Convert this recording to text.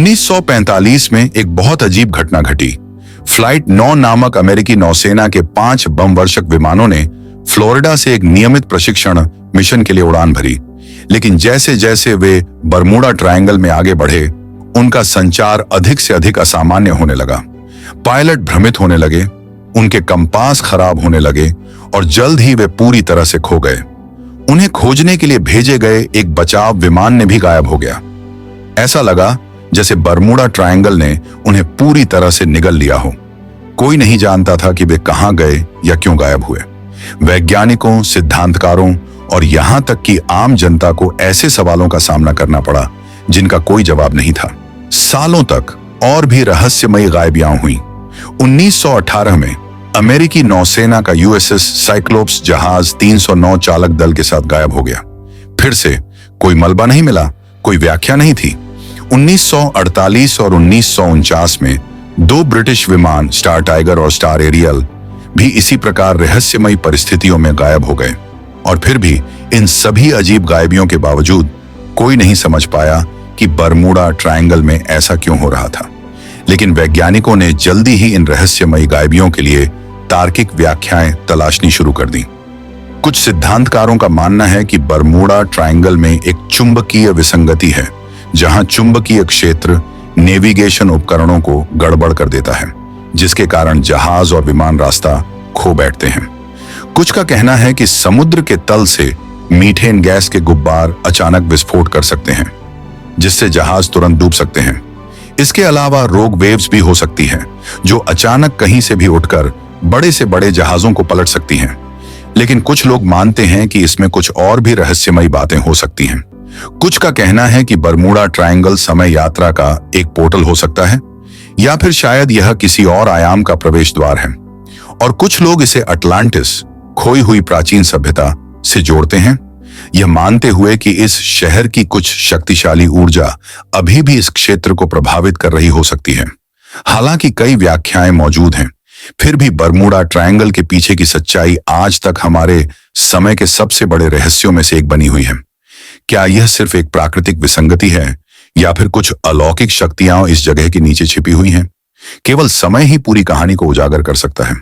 1945 में एक बहुत अजीब घटना घटी। फ्लाइट 9 नामक अमेरिकी नौसेना के 5 बमवर्षक विमानों ने फ्लोरिडा से एक नियमित प्रशिक्षण मिशन के लिए उड़ान भरी, लेकिन जैसे जैसे वे बरमूडा ट्रायंगल में आगे बढ़े, उनका संचार अधिक से अधिक असामान्य होने लगा। पायलट भ्रमित होने लगे, उनके कंपास खराब होने लगे और जल्द ही वे पूरी तरह से खो गए। उन्हें खोजने के लिए भेजे गए एक बचाव विमान ने भी गायब हो गया। ऐसा लगा जैसे बरमूडा ट्रायंगल ने उन्हें पूरी तरह से निगल लिया हो। कोई नहीं जानता था कि वे कहां गए या क्यों गायब हुए। वैज्ञानिकों, सिद्धांतकारों और यहां तक कि आम जनता को ऐसे सवालों का सामना करना पड़ा जिनका कोई जवाब नहीं था। सालों तक और भी रहस्यमयी गायबियां हुई। 1918 में अमेरिकी नौसेना का यूएसएस साइक्लोप्स जहाज 309 चालक दल के साथ गायब हो गया। फिर से कोई मलबा नहीं मिला, कोई व्याख्या नहीं थी। 1948 और 1949 में 2 ब्रिटिश विमान स्टार टाइगर और स्टार एरियल भी इसी प्रकार रहस्यमयी परिस्थितियों में गायब हो गए। और फिर भी इन सभी अजीब गायबियों के बावजूद कोई नहीं समझ पाया कि बरमूडा ट्रायंगल में ऐसा क्यों हो रहा था। लेकिन वैज्ञानिकों ने जल्दी ही इन रहस्यमयी गायबियों के लिए तार्किक व्याख्याएं तलाशनी शुरू कर दी। कुछ सिद्धांतकारों का मानना है कि बरमूडा ट्रायंगल में एक चुंबकीय विसंगति है, जहां चुंबकीय क्षेत्र नेविगेशन उपकरणों को गड़बड़ कर देता है, जिसके कारण जहाज और विमान रास्ता खो बैठते हैं। कुछ का कहना है कि समुद्र के तल से मीथेन गैस के गुब्बार अचानक विस्फोट कर सकते हैं, जिससे जहाज तुरंत डूब सकते हैं। इसके अलावा रोग वेव्स भी हो सकती हैं, जो अचानक कहीं से भी उठकर बड़े से बड़े जहाजों को पलट सकती हैं। लेकिन कुछ लोग मानते हैं कि इसमें कुछ और भी रहस्यमयी बातें हो सकती हैं। कुछ का कहना है कि बरमूडा ट्रायंगल समय यात्रा का एक पोर्टल हो सकता है, या फिर शायद यह किसी और आयाम का प्रवेश द्वार है। और कुछ लोग इसे अटलांटिस, खोई हुई प्राचीन सभ्यता से जोड़ते हैं, यह मानते हुए कि इस शहर की कुछ शक्तिशाली ऊर्जा अभी भी इस क्षेत्र को प्रभावित कर रही हो सकती है। हालांकि कई व्याख्याएं मौजूद हैं, फिर भी बरमूडा ट्रायंगल के पीछे की सच्चाई आज तक हमारे समय के सबसे बड़े रहस्यों में से एक बनी हुई है। क्या यह सिर्फ एक प्राकृतिक विसंगति है, या फिर कुछ अलौकिक शक्तियां इस जगह के नीचे छिपी हुई हैं? केवल समय ही पूरी कहानी को उजागर कर सकता है।